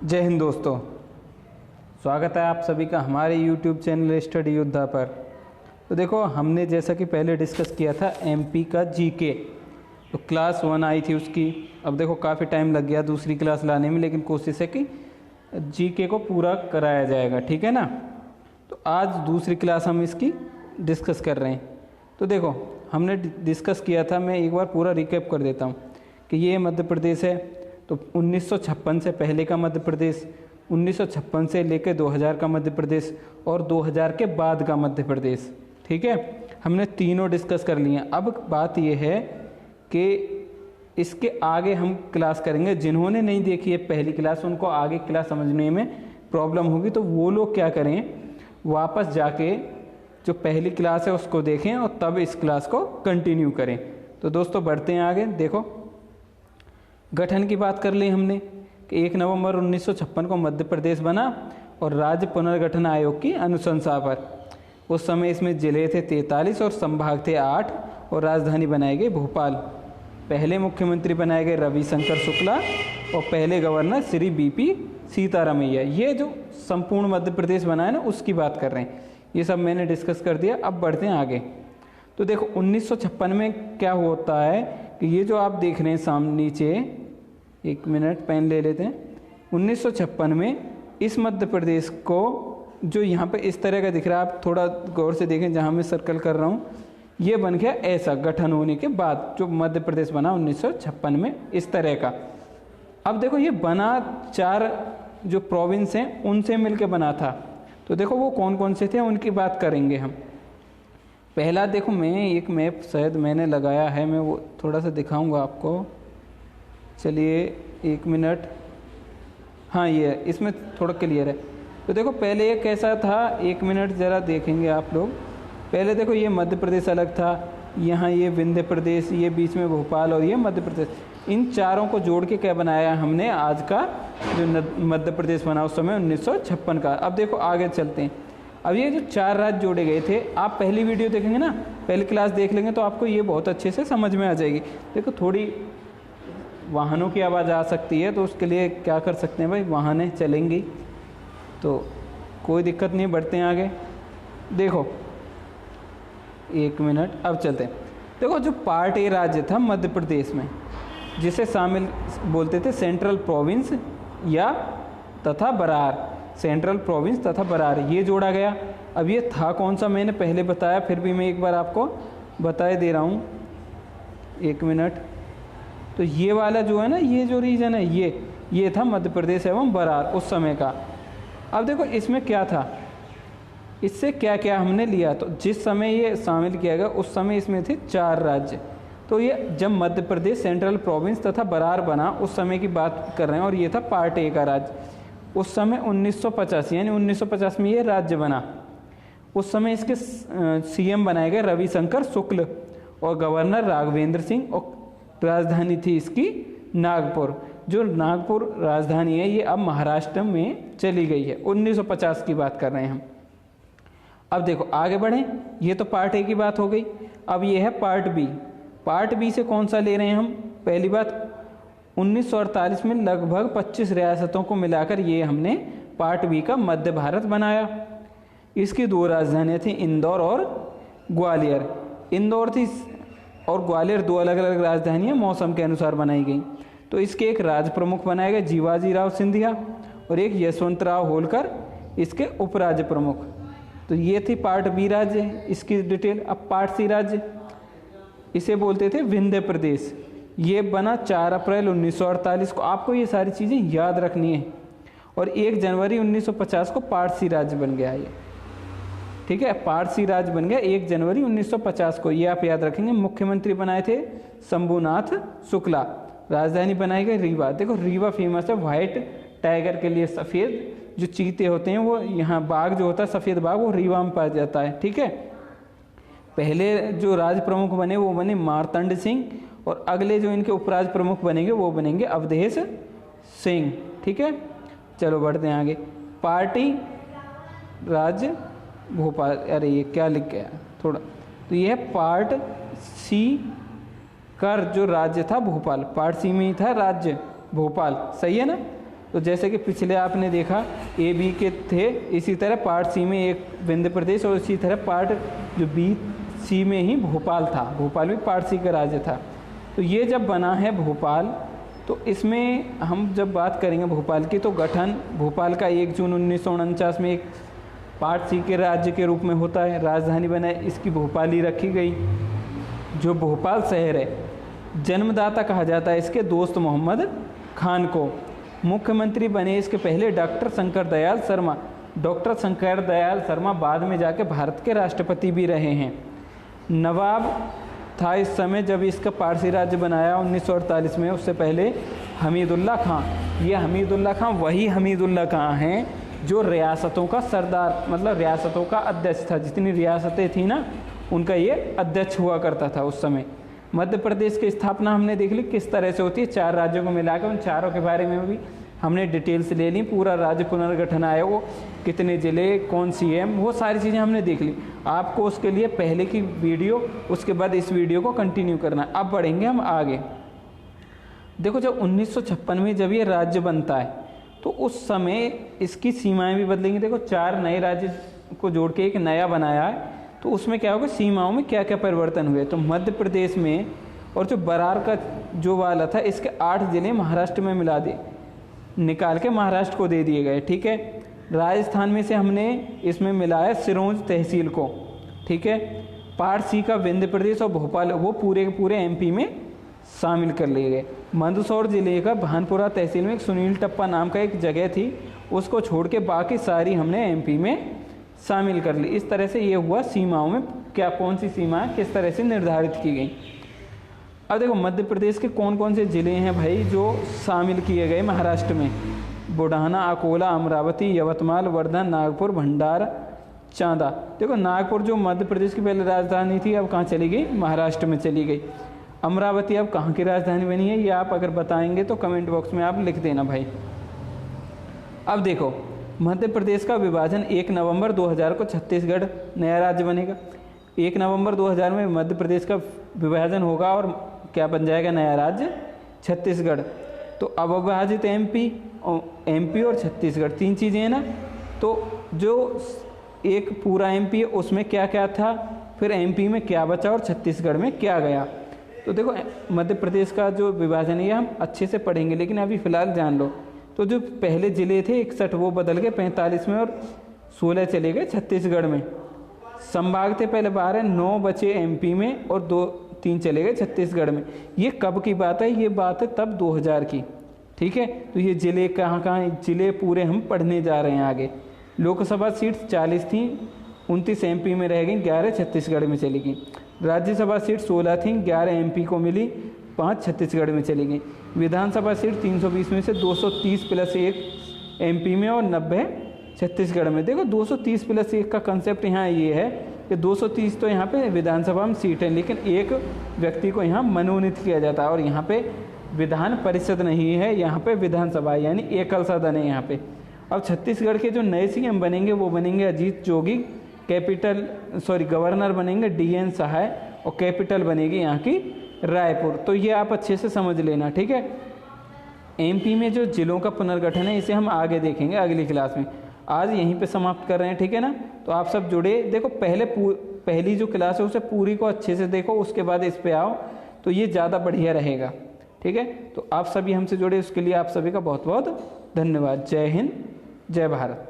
जय हिंद दोस्तों, स्वागत है आप सभी का हमारे YouTube चैनल स्टडी योद्धा पर। तो देखो, हमने जैसा कि पहले डिस्कस किया था एमपी का जीके, तो क्लास 1 आई थी उसकी। अब देखो काफ़ी टाइम लग गया दूसरी क्लास लाने में, लेकिन कोशिश है कि जीके को पूरा कराया जाएगा, ठीक है ना। तो आज दूसरी क्लास हम इसकी डिस्कस कर रहे हैं। तो देखो, हमने डिस्कस किया था, मैं एक बार पूरा रिकैप कर देता हूँ कि ये मध्य प्रदेश है। तो 1956 से पहले का मध्य प्रदेश, 1956 से लेकर 2000 का मध्य प्रदेश और 2000 के बाद का मध्य प्रदेश, ठीक है। हमने तीनों डिस्कस कर लिए। अब बात यह है कि इसके आगे हम क्लास करेंगे। जिन्होंने नहीं देखी है पहली क्लास, उनको आगे क्लास समझने में प्रॉब्लम होगी, तो वो लोग क्या करें, वापस जाके जो पहली क्लास है उसको देखें और तब इस क्लास को कंटिन्यू करें। तो दोस्तों बढ़ते हैं आगे। देखो, गठन की बात कर ली हमने कि 1 नवंबर 1956 को मध्य प्रदेश बना और राज्य पुनर्गठन आयोग की अनुशंसा पर। उस समय इसमें जिले थे 43 और संभाग थे 8 और राजधानी बनाई गई भोपाल। पहले मुख्यमंत्री बनाए गए रविशंकर शुक्ला और पहले गवर्नर श्री बीपी सीतारमैया। ये जो संपूर्ण मध्य प्रदेश बना है ना, उसकी बात कर रहे हैं। ये सब मैंने डिस्कस कर दिया। अब बढ़ते हैं आगे। तो देखो 1956 में क्या होता है कि ये जो आप देख रहे हैं सामने नीचे, एक मिनट पेन ले लेते हैं। 1956 में इस मध्य प्रदेश को, जो यहाँ पे इस तरह का दिख रहा है, आप थोड़ा गौर से देखें जहाँ मैं सर्कल कर रहा हूँ, ये बन गया ऐसा गठन होने के बाद जो मध्य प्रदेश बना 1956 में, इस तरह का। अब देखो, ये बना 4 जो प्रोविंस हैं उनसे मिलकर बना था। तो देखो वो कौन कौन से थे उनकी बात करेंगे हम। पहला देखो, मैं एक मैप शायद मैंने लगाया है, मैं वो थोड़ा सा दिखाऊंगा आपको। चलिए एक मिनट। हाँ, ये है, इसमें थोड़ा क्लियर है। तो देखो पहले ये कैसा था, एक मिनट ज़रा देखेंगे आप लोग। पहले देखो ये मध्य प्रदेश अलग था, यहाँ ये विंध्य प्रदेश, ये बीच में भोपाल और ये मध्य प्रदेश। इन चारों को जोड़ के क्या बनाया हमने, आज का जो मध्य प्रदेश बना उस समय 1956 का। अब देखो आगे चलते हैं। अब ये जो 4 राज्य जोड़े गए थे, आप पहली वीडियो देखेंगे ना, पहली क्लास देख लेंगे तो आपको ये बहुत अच्छे से समझ में आ जाएगी। देखो थोड़ी वाहनों की आवाज़ आ सकती है, तो उसके लिए क्या कर सकते हैं भाई, वाहनें चलेंगी तो कोई दिक्कत नहीं। बढ़ते हैं आगे। देखो एक मिनट, अब चलते हैं। देखो जो पार्ट ए राज्य था मध्य प्रदेश में, जिसे शामिल बोलते थे सेंट्रल प्रोविंस या तथा बरार, सेंट्रल प्रोविंस तथा बरार, ये जोड़ा गया। अब ये था कौन सा मैंने पहले बताया, फिर भी मैं एक बार आपको बताए दे रहा हूँ, एक मिनट। तो ये वाला जो है ना, ये जो रीजन है, ये था मध्य प्रदेश एवं बरार उस समय का। अब देखो इसमें क्या था, इससे क्या क्या हमने लिया। तो जिस समय ये शामिल किया गया उस समय इसमें थे 4 राज्य। तो ये जब मध्य प्रदेश सेंट्रल प्रोविंस तथा बरार बना उस समय की बात कर रहे हैं, और ये था पार्ट ए का राज्य। उस समय 1950 यानी 1950 में ये राज्य बना। उस समय इसके सीएम बनाए गए रविशंकर शुक्ल और गवर्नर राघवेंद्र सिंह, और राजधानी थी इसकी नागपुर। जो नागपुर राजधानी है ये अब महाराष्ट्र में चली गई है। 1950 की बात कर रहे हैं हम। अब देखो आगे बढ़ें। ये तो पार्ट ए की बात हो गई। अब ये है पार्ट बी। पार्ट बी से कौन सा ले रहे हैं हम। पहली बात, 1948 में लगभग 25 रियासतों को मिलाकर ये हमने पार्ट बी का मध्य भारत बनाया। इसकी 2 राजधानियाँ थी, इंदौर और ग्वालियर। इंदौर थी और ग्वालियर 2 अलग अलग राजधानियाँ मौसम के अनुसार बनाई गई। तो इसके एक राज्य प्रमुख बनाए गए जीवाजी राव सिंधिया और एक यशवंत राव होलकर इसके उपराज्य प्रमुख। तो ये थी पार्ट बी राज्य, इसकी डिटेल। अब पार्ट सी राज्य, इसे बोलते थे विंध्य प्रदेश। ये बना 4 अप्रैल 1948 को। आपको ये सारी चीज़ें याद रखनी है। और 1 जनवरी 1950 को पार्ट सी राज्य बन गया ये, ठीक है। पार्ट सी राज्य बन गया 1 जनवरी 1950 को, ये आप याद रखेंगे। मुख्यमंत्री बनाए थे शंभुनाथ शुक्ला। राजधानी बनाई गई रीवा। देखो रीवा फेमस है व्हाइट टाइगर के लिए। सफ़ेद जो चीते होते हैं वो, यहाँ बाघ जो होता है सफ़ेद बाघ, वो रीवा में पाया जाता है, ठीक है। पहले जो राज प्रमुख बने वो बने मार्तंड सिंह, और अगले जो इनके उपराज प्रमुख बनेंगे वो बनेंगे अवधेश सिंह, ठीक है। चलो बढ़ते हैं आगे। पार्टी राज्य भोपाल, अरे ये क्या लिख गया थोड़ा। तो ये है पार्ट सी कर जो राज्य था भोपाल। पार्ट सी में ही था राज्य भोपाल, सही है ना। तो जैसे कि पिछले आपने देखा ए बी के थे, इसी तरह पार्ट सी में एक विंध्य प्रदेश और इसी तरह पार्ट जो बी सी में ही भोपाल था, भोपाल भी पार्ट सी का राज्य था। तो ये जब बना है भोपाल, तो इसमें हम जब बात करेंगे भोपाल की, तो गठन भोपाल का 1 जून 1949 में एक पार्ट सी के राज्य के रूप में होता है। राजधानी बना इसकी भोपाल ही रखी गई। जो भोपाल शहर है, जन्मदाता कहा जाता है इसके दोस्त मोहम्मद खान को। मुख्यमंत्री बने इसके पहले डॉक्टर शंकर दयाल शर्मा। डॉक्टर शंकर दयाल शर्मा बाद में जाके भारत के राष्ट्रपति भी रहे हैं। नवाब था इस समय जब इसका पारसी राज्य बनाया 1948 में, उससे पहले हमीदुल्ला खां। ये हमीदुल्ला खां वही हमीदुल्ला खां हैं जो रियासतों का सरदार, मतलब रियासतों का अध्यक्ष था। जितनी रियासतें थी ना, उनका ये अध्यक्ष हुआ करता था उस समय। मध्य प्रदेश की स्थापना हमने देख ली किस तरह से होती है, 4 राज्यों को मिलाकर। उन चारों के बारे में भी हमने डिटेल्स ले ली। पूरा राज्य पुनर्गठन आयोग, कितने ज़िले, कौन सीएम, वो सारी चीज़ें हमने देख ली। आपको उसके लिए पहले की वीडियो, उसके बाद इस वीडियो को कंटिन्यू करना है। अब बढ़ेंगे हम आगे। देखो, जब 1956 में जब ये राज्य बनता है, तो उस समय इसकी सीमाएं भी बदलेंगी। देखो, 4 नए राज्य को जोड़ के एक नया बनाया है, तो उसमें क्या होगा, सीमाओं में क्या क्या परिवर्तन हुए। तो मध्य प्रदेश में और जो बरार का जो वाला था, इसके 8 ज़िले महाराष्ट्र में मिला दे, निकाल के महाराष्ट्र को दे दिए गए। ठीक है। राजस्थान में से हमने इसमें मिलाया सिरोंज तहसील को। ठीक है। पार्ट सी का विंध्य प्रदेश और भोपाल, वो पूरे के पूरे एमपी में शामिल कर लिए गए। मंदसौर जिले का भानपुरा तहसील में एक सुनील टप्पा नाम का एक जगह थी, उसको छोड़ के बाकी सारी हमने एमपी में शामिल कर ली। इस तरह से ये हुआ सीमाओं में क्या, कौन सी सीमाएं किस तरह से निर्धारित की गई। अब देखो, मध्य प्रदेश के कौन कौन से ज़िले हैं भाई जो शामिल किए गए महाराष्ट्र में। बुढ़ाना, अकोला, अमरावती, यवतमाल, वर्धा, नागपुर, भंडारा, चांदा। देखो, नागपुर जो मध्य प्रदेश की पहले राजधानी थी, अब कहाँ चली गई, महाराष्ट्र में चली गई। अमरावती अब कहाँ की राजधानी बनी है, ये आप अगर बताएंगे तो कमेंट बॉक्स में आप लिख देना भाई। अब देखो, मध्य प्रदेश का विभाजन 1 नवंबर 2000 को छत्तीसगढ़ नया राज्य बनेगा। 1 नवंबर 2000 में मध्य प्रदेश का विभाजन होगा और क्या बन जाएगा, नया राज्य छत्तीसगढ़। तो अविभाजित एमपी और छत्तीसगढ़ 3 चीज़ें हैं ना। तो जो एक पूरा एमपी है उसमें क्या क्या था, फिर एमपी में क्या बचा और छत्तीसगढ़ में क्या गया। तो देखो, मध्य प्रदेश का जो विभाजन है हम अच्छे से पढ़ेंगे, लेकिन अभी फ़िलहाल जान लो। तो जो पहले ज़िले थे 61, वो बदल गए 45 में और 16 चले गए छत्तीसगढ़ में। संभाग थे पहले 12, 9 बचे एमपी में और 2-3 चले गए छत्तीसगढ़ में। ये कब की बात है, ये बात है तब 2000 की। ठीक है। तो ये ज़िले कहाँ कहाँ, ज़िले पूरे हम पढ़ने जा रहे हैं आगे। लोकसभा सीट्स 40 थी, 29 एमपी में रह गई, 11 छत्तीसगढ़ में चली गई। राज्यसभा सीट 16 थी, 11 एमपी को मिली, 5 छत्तीसगढ़ में चली गई। विधानसभा सीट 320 में से 230 + 1 एमपी में और 90 छत्तीसगढ़ में। देखो, 230 + 1 का कंसेप्ट यहाँ ये है कि 230 तो यहाँ पे विधानसभा में सीट है, लेकिन एक व्यक्ति को यहाँ मनोनीत किया जाता है और यहाँ पे विधान परिषद नहीं है, यहाँ पे विधानसभा यानी एकल सदन है यहाँ पे। अब छत्तीसगढ़ के जो नए सीएम बनेंगे वो बनेंगे अजीत जोगी। गवर्नर बनेंगे DN सहाय और कैपिटल बनेगी यहाँ की रायपुर। तो ये आप अच्छे से समझ लेना। ठीक है। एमपी में जो जिलों का पुनर्गठन है, इसे हम आगे देखेंगे अगली क्लास में। आज यहीं पे समाप्त कर रहे हैं। ठीक है ना। तो आप सब जुड़े। देखो, पहली जो क्लास है उसे पूरी को अच्छे से देखो, उसके बाद इस पे आओ, तो ये ज़्यादा बढ़िया रहेगा। ठीक है। तो आप सभी हमसे जुड़े, उसके लिए आप सभी का बहुत बहुत धन्यवाद। जय हिंद, जय भारत।